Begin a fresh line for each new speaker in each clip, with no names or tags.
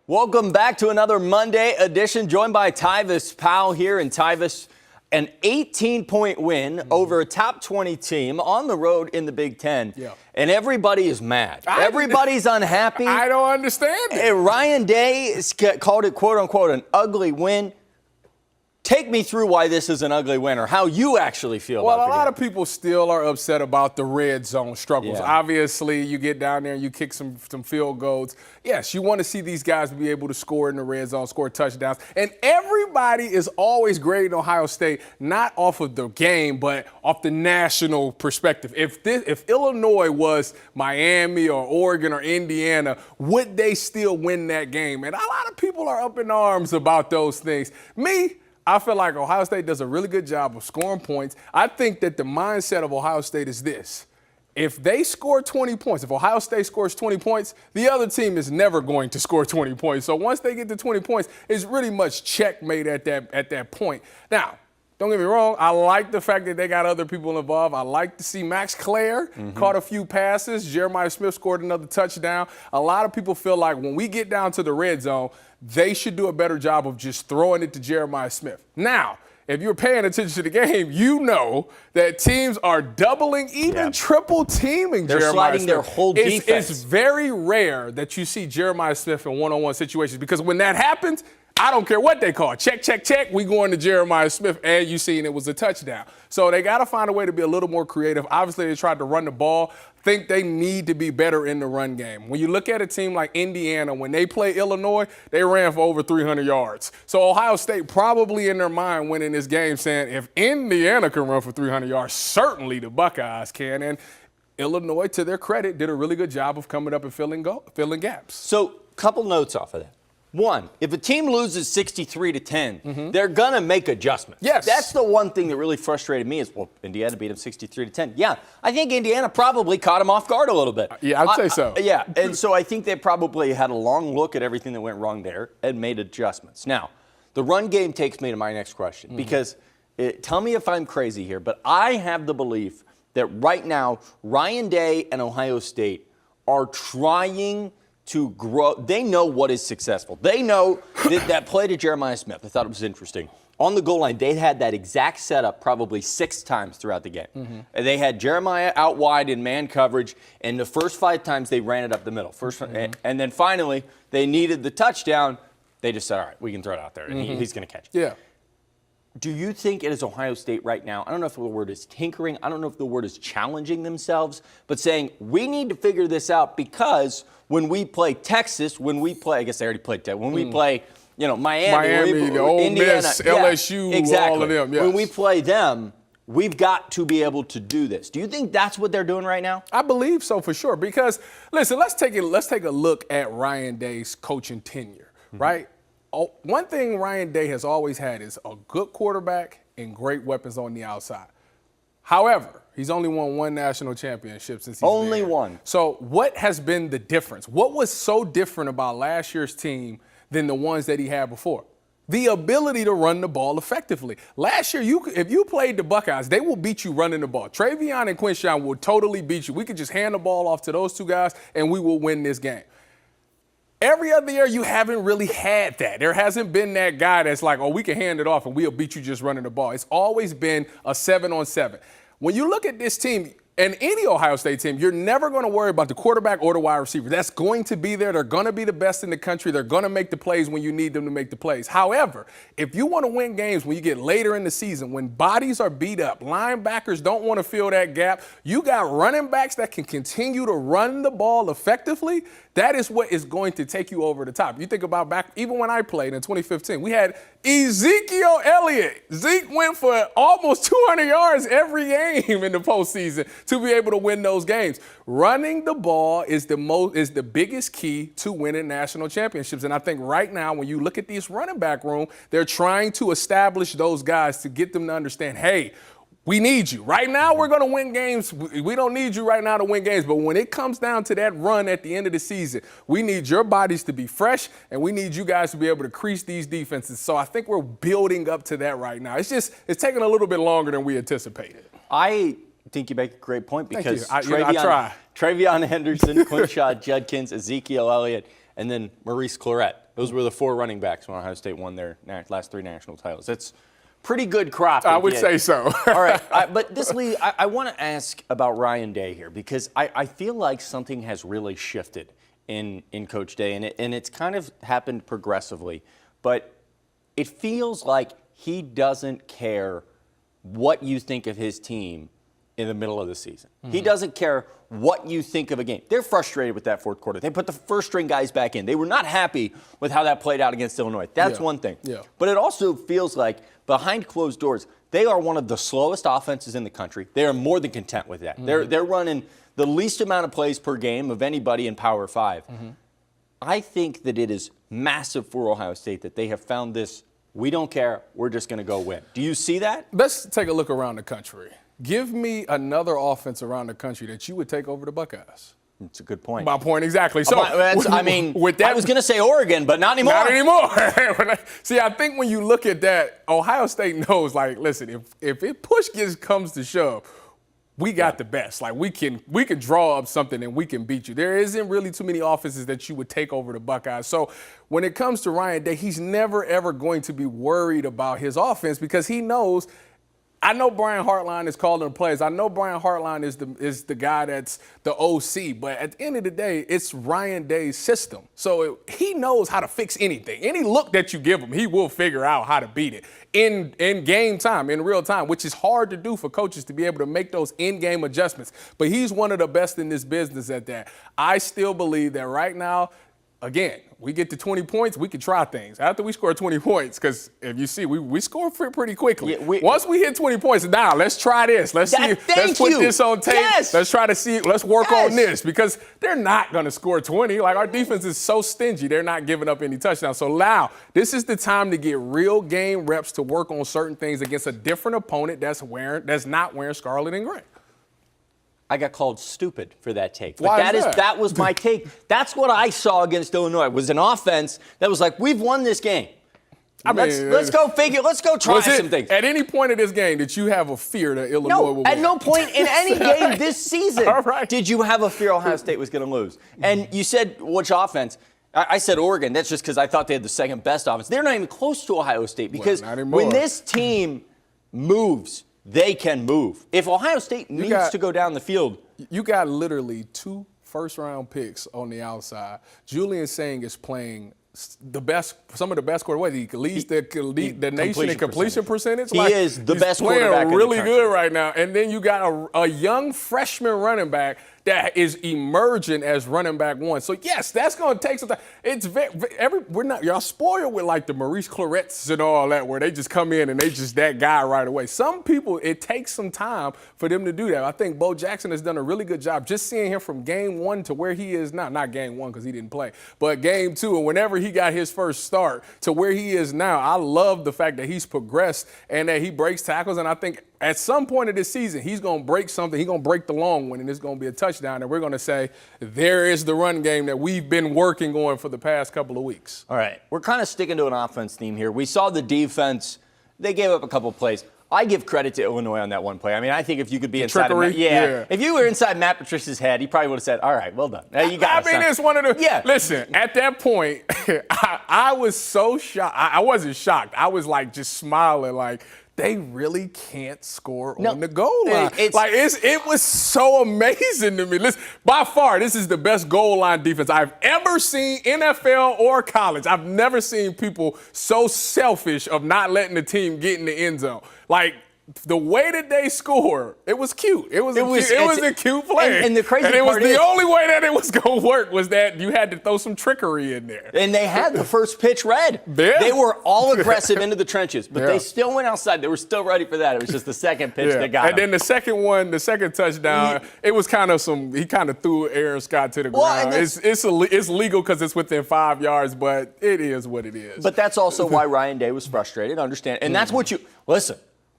Welcome back to another Monday edition, joined by Tyvis Powell here. And Tyvis, an 18-point win over a top 20 team on the road in the Big Ten.
Yeah.
And everybody is mad. Everybody's unhappy.
I don't understand it.
And Ryan Day called it, quote-unquote, an ugly win. Take me through why this is an ugly win, or how you actually feel about it.
Well, a lot of people still are upset about the red zone struggles.
Yeah.
Obviously, you get down there and you kick some field goals. Yes, you want to see these guys be able to score in the red zone, score touchdowns. And everybody is always grading Ohio State, not off of the game, but off the national perspective. If Illinois was Miami or Oregon or Indiana, would they still win that game? And a lot of people are up in arms about those things. I feel like Ohio State does a really good job of scoring points. I think that the mindset of Ohio State is this. If they score 20 points, if Ohio State scores 20 points, the other team is never going to score 20 points. So once they get to 20 points, it's really much checkmate at that point. Now, don't get me wrong, I like the fact that they got other people involved. I like to see Max Clare caught a few passes. Jeremiah Smith scored another touchdown. A lot of people feel like when we get down to the red zone, they should do a better job of just throwing it to Jeremiah Smith. Now, if you're paying attention to the game, you know that teams are doubling, even triple teaming
They're
Jeremiah
sliding
Smith.
their whole defense.
It's very rare that you see Jeremiah Smith in one-on-one situations, because when that happens, I don't care what they call it. Check, check, check. We going to Jeremiah Smith, and you seen it was a touchdown. So they got to find a way to be a little more creative. Obviously, they tried to run the ball. Think they need to be better in the run game. When you look at a team like Indiana, when they play Illinois, they ran for over 300 yards. So Ohio State probably in their mind winning this game saying, if Indiana can run for 300 yards, certainly the Buckeyes can. And Illinois, to their credit, did a really good job of coming up and filling gaps.
So, couple notes off of that. One, if a team loses 63-10, they're going to make adjustments.
Yes.
That's the one thing that really frustrated me is, well, Indiana beat them 63-10. Yeah, I think Indiana probably caught them off guard a little bit.
Yeah, I'd say so.
Yeah, and so I think they probably had a long look at everything that went wrong there and made adjustments. Now, the run game takes me to my next question, because tell me if I'm crazy here, but I have the belief that right now Ryan Day and Ohio State are trying to grow. They know what is successful. They know that play to Jeremiah Smith, I thought it was interesting. On the goal line, they had that exact setup probably 6 times throughout the game. And they had Jeremiah out wide in man coverage, and the first 5 times they ran it up the middle. And then finally, they needed the touchdown. They just said, all right, we can throw it out there, and he's going to catch it.
Yeah.
Do you think it is Ohio State right now? I don't know if the word is tinkering. I don't know if the word is challenging themselves, but saying we need to figure this out, because when we play Texas, I guess they already played Texas. When we play, Miami,
the Ole
Indiana,
Miss, LSU,
exactly.
all of them. Yes.
When we play them, we've got to be able to do this. Do you think that's what they're doing right now?
I believe so, for sure. Because listen, let's take a look at Ryan Day's coaching tenure, right? One thing Ryan Day has always had is a good quarterback and great weapons on the outside. However, he's only won 1 national championship since he's
Only
there.
one.
So what has been the difference? What was so different about last year's team than the ones that he had before? The ability to run the ball effectively. Last year, if you played the Buckeyes, they will beat you running the ball. Travion and Quinshawn will totally beat you. We could just hand the ball off to those 2 guys, and we will win this game. Every other year, you haven't really had that. There hasn't been that guy that's like, oh, we can hand it off and we'll beat you just running the ball. It's always been a 7-on-7. When you look at this team, and any Ohio State team, you're never going to worry about the quarterback or the wide receiver. That's going to be there. They're going to be the best in the country. They're going to make the plays when you need them to make the plays. However, if you want to win games when you get later in the season, when bodies are beat up, linebackers don't want to fill that gap, you got running backs that can continue to run the ball effectively, that is what is going to take you over the top. You think about back, even when I played in 2015, we had Ezekiel Elliott. Zeke went for almost 200 yards every game in the postseason to be able to win those games. Running the ball is the biggest key to winning national championships. And I think right now, when you look at this running back room, they're trying to establish those guys to get them to understand, hey, we need you. Right now, we're going to win games. We don't need you right now to win games. But when it comes down to that run at the end of the season, we need your bodies to be fresh, and we need you guys to be able to crease these defenses. So I think we're building up to that right now. It's taking a little bit longer than we anticipated.
I think you make a great point, because
I try.
Travion Henderson, Quinshawn Judkins, Ezekiel Elliott, and then Maurice Clarett. Those were the 4 running backs when Ohio State won their last 3 national titles. That's pretty good crop.
I would say so.
All right, but this league, I want to ask about Ryan Day here because I feel like something has really shifted in Coach Day, and it's kind of happened progressively. But it feels like he doesn't care what you think of his team in the middle of the season. He doesn't care what you think of a game. They're frustrated with that fourth quarter. They put the first-string guys back in. They were not happy with how that played out against Illinois. That's one thing.
Yeah.
But it also feels like behind closed doors, they are one of the slowest offenses in the country. They are more than content with that. They're running the least amount of plays per game of anybody in Power 5. I think that it is massive for Ohio State that they have found this, we don't care, we're just going to go win. Do you see that?
Let's take a look around the country. Give me another offense around the country that you would take over the Buckeyes.
It's a good point.
My point exactly. So,
with that, I was going to say Oregon, but not anymore.
Not anymore. See, I think when you look at that, Ohio State knows, like, listen, if it push comes to shove, we got the best. Like, we can draw up something and we can beat you. There isn't really too many offenses that you would take over the Buckeyes. So when it comes to Ryan Day, he's never, ever going to be worried about his offense because he knows – I know Brian Hartline is calling the plays. I know Brian Hartline is the guy that's the OC. But at the end of the day, it's Ryan Day's system. So he knows how to fix anything. Any look that you give him, he will figure out how to beat it in game time, in real time, which is hard to do for coaches to be able to make those in-game adjustments. But he's one of the best in this business at that. I still believe that right now, again, we get to 20 points, we can try things. After we score 20 points, because if you see, we score pretty quickly. Yeah, once we hit 20 points, now let's try this. Let's put this on tape.
Yes.
Let's try to see, let's work on this, because they're not going to score 20. Like, our defense is so stingy, they're not giving up any touchdowns. So now, this is the time to get real game reps to work on certain things against a different opponent that's not wearing scarlet and gray.
I got called stupid for that take.
Why is that?
That was my take. That's what I saw against Illinois. It was an offense that was like, we've won this game. Let's go figure. Let's go try some things.
At any point of this game, did you have a fear that Illinois would win?
At no point in any game this season did you have a fear Ohio State was going to lose. And you said, which offense? I said Oregon. That's just because I thought they had the second best offense. They're not even close to Ohio State because when this team moves, they can move. If Ohio State needs to go down the field.
You got literally 2 first-round picks on the outside. Julian Sang is playing some of the best quarterbacks. He leads the nation in completion percentage.
He is the best quarterback in the
really
country.
good right now. And then you got a young freshman running back that is emerging as running back 1. So yes, that's going to take some time. It's y'all spoiled with like the Maurice Clarett's and all that, where they just come in and they just that guy right away. Some people, it takes some time for them to do that. I think Bo Jackson has done a really good job just seeing him from game 1 to where he is now. Not game 1 because he didn't play, but game 2 and whenever he got his first start to where he is now. I love the fact that he's progressed and that he breaks tackles, and I think at some point of this season, he's going to break something. He's going to break the long one, and it's going to be a touchdown. And we're going to say, there is the run game that we've been working on for the past couple of weeks.
All right. We're kind of sticking to an offense theme here. We saw the defense. They gave up a couple of plays. I give credit to Illinois on that one play. I mean, I think if you could be inside if you were inside Matt Patricia's head, he probably would have said, all right, well done. You got
it's one of the – listen, at that point, I was so shocked. I wasn't shocked. I was like just smiling like – they really can't score on the goal line. It was so amazing to me. Listen, by far, this is the best goal line defense I've ever seen, NFL or college. I've never seen people so selfish of not letting the team get in the end zone. Like, the way that they scored, it was cute. It was a cute play.
And the crazy part
was the only way that it was going to work was that you had to throw some trickery in there.
And they had the first pitch read.
Yeah.
They were all aggressive into the trenches, but they still went outside. They were still ready for that. It was just the second pitch that got
And then the second touchdown, it was kind of he kind of threw Aaron Scott to the ground. It's legal because it's within 5 yards, but it is what it is.
But that's also why Ryan Day was frustrated, understand. And that's what listen,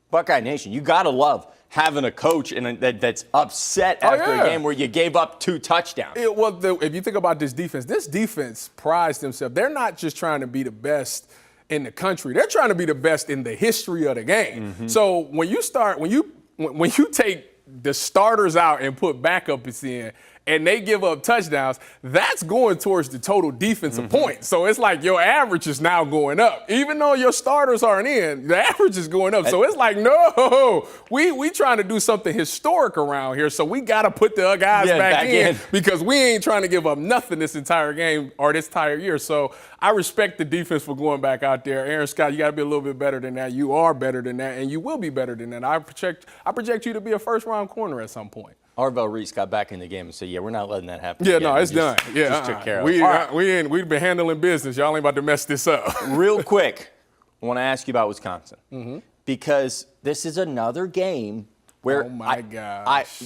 Buckeye Nation, you got to love having a coach that's upset after a game where you gave up 2 touchdowns.
If you think about this defense prides themselves. They're not just trying to be the best in the country. They're trying to be the best in the history of the game. Mm-hmm. So when you take the starters out and put backups in, and they give up touchdowns, that's going towards the total defensive points. So it's like your average is now going up. Even though your starters aren't in, the average is going up. So it's like, no, we trying to do something historic around here, so we got to put the guys back in because we ain't trying to give up nothing this entire game or this entire year. So I respect the defense for going back out there. Aaron Scott, you got to be a little bit better than that. You are better than that, and you will be better than that. I project you to be a first-round corner at some point.
Arvell Reese got back in the game and said, yeah, we're not letting that happen.
Yeah,
again.
no, it's done. Yeah,
just took care of it.
We've been handling business. Y'all ain't about to mess this up.
Real quick, I want to ask you about Wisconsin because this is another game where
oh my gosh.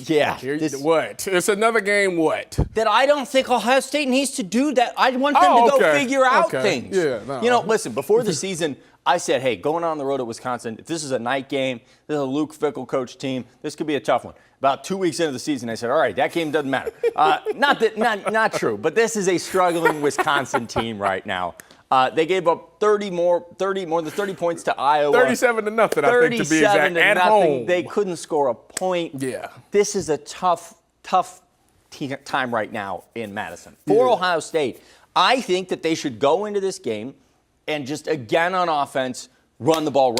What? It's another game. What?
That I don't think Ohio State needs to do that. I want them to go figure out things.
Yeah, no.
Listen, before the season, I said, hey, going on the road at Wisconsin, if this is a night game, this is a Luke Fickell coach team, this could be a tough one. About 2 weeks into the season, I said, all right, that game doesn't matter. Not true, but this is a struggling Wisconsin team right now. They gave up more than 30 points to Iowa.
37-0, I think, to be exact, at home.
They couldn't score a point.
Yeah.
This is a tough time right now in Madison. For Ohio State, I think that they should go into this game and just, again on offense, run the ball.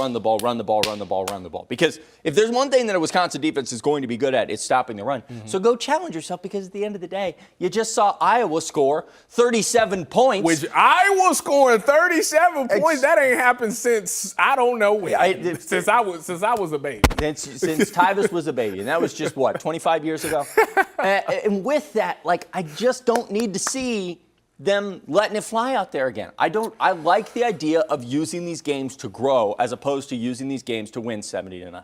Because if there's one thing that a Wisconsin defense is going to be good at, it's stopping the run. So go challenge yourself because at the end of the day, you just saw Iowa score 37 points.
Which Iowa scoring 37 points, that ain't happened since, I don't know when. Since I was a baby.
Since Tyvis was a baby. And that was just, 25 years ago? And with that, I just don't need to see them letting it fly out there again. I like the idea of using these games to grow as opposed to using these games to win 70-0.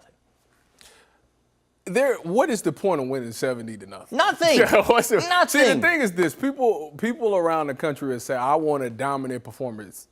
What is the point of winning 70-0?
Nothing.
Nothing. See, the
Nothing.
thing is this: people around the country will say, "I want a dominant performance."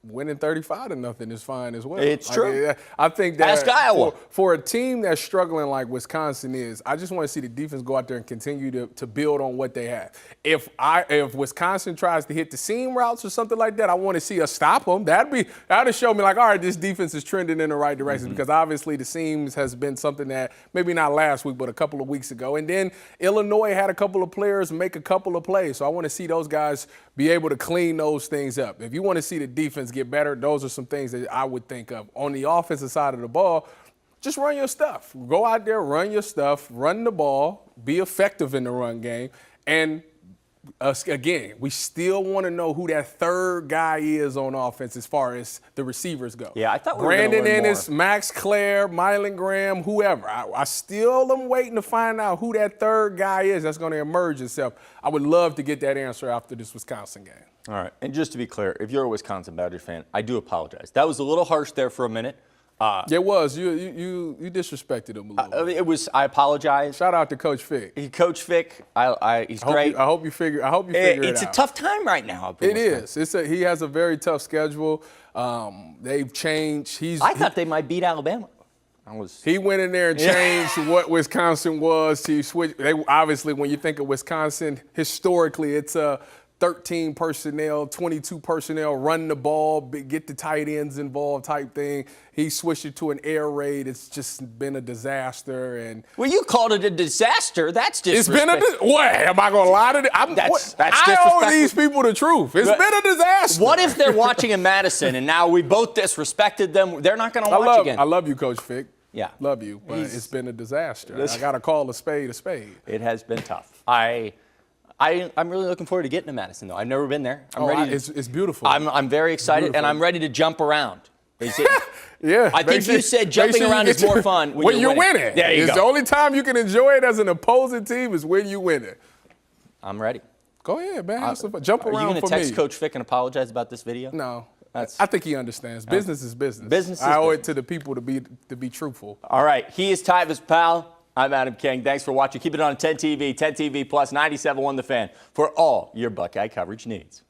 Winning 35-0 is fine as well.
It's true.
I think that
Ask Iowa.
For a team that's struggling like Wisconsin is, I just want to see the defense go out there and continue to build on what they have. If Wisconsin tries to hit the seam routes or something like that, I want to see us stop them. That'd show me all right, this defense is trending in the right direction because obviously the seams has been something that maybe not last week, but a couple of weeks ago. And then Illinois had a couple of players make a couple of plays. So I want to see those guys be able to clean those things up. If you want to see the defense get better, those are some things that I would think of. On the offensive side of the ball, just run your stuff. Go out there, run your stuff, run the ball, be effective in the run game. And again, we still want to know who that third guy is on offense as far as the receivers go.
Yeah, I thought we were
Brandon
gonna learn
Ennis, Max Clare, Mylan Graham, whoever. I still am waiting to find out who that third guy is that's going to emerge itself. I would love to get that answer after this Wisconsin game.
All right, and just to be clear, if you're a Wisconsin Badgers fan, I do apologize. That was a little harsh there for a minute.
It was. You disrespected him a little bit.
It was. I apologize.
Shout out to Coach Fick.
Coach Fick, he's great.
I hope you figure it out.
It's a tough time right now.
It is. He has a very tough schedule. They've changed.
I thought they might beat Alabama.
He went in there and changed what Wisconsin was. He switched. Obviously, when you think of Wisconsin, historically, it's a 13 personnel, 22 personnel, run the ball, get the tight ends involved type thing. He switched it to an air raid. It's just been a disaster. And
well, you called it a disaster. That's disrespectful.
It's been what? Am I going to lie to them? I owe these people the truth. It's been a disaster.
What if they're watching in Madison and now we both disrespected them? They're not going to watch again.
I love you, Coach Fick.
Yeah.
Love you, but it's been a disaster. I got to call a spade a spade.
It has been tough. I'm really looking forward to getting to Madison, though. I've never been there.
It's beautiful.
I'm very excited, and I'm ready to jump around.
Yeah.
I think you said jumping around is more fun when you're winning. There you go.
The only time you can enjoy it as an opposing team is when you win it.
I'm ready.
Go ahead, man. Have some fun. Jump around for me.
Are you going to text Coach Fick and apologize about this video?
No. I think he understands. Business is business.
Business is
I owe it to the people to be truthful.
All right. He is Tyvis Powell. I'm Adam King. Thanks for watching. Keep it on 10 TV, 10 TV plus 97.1 The Fan for all your Buckeye coverage needs.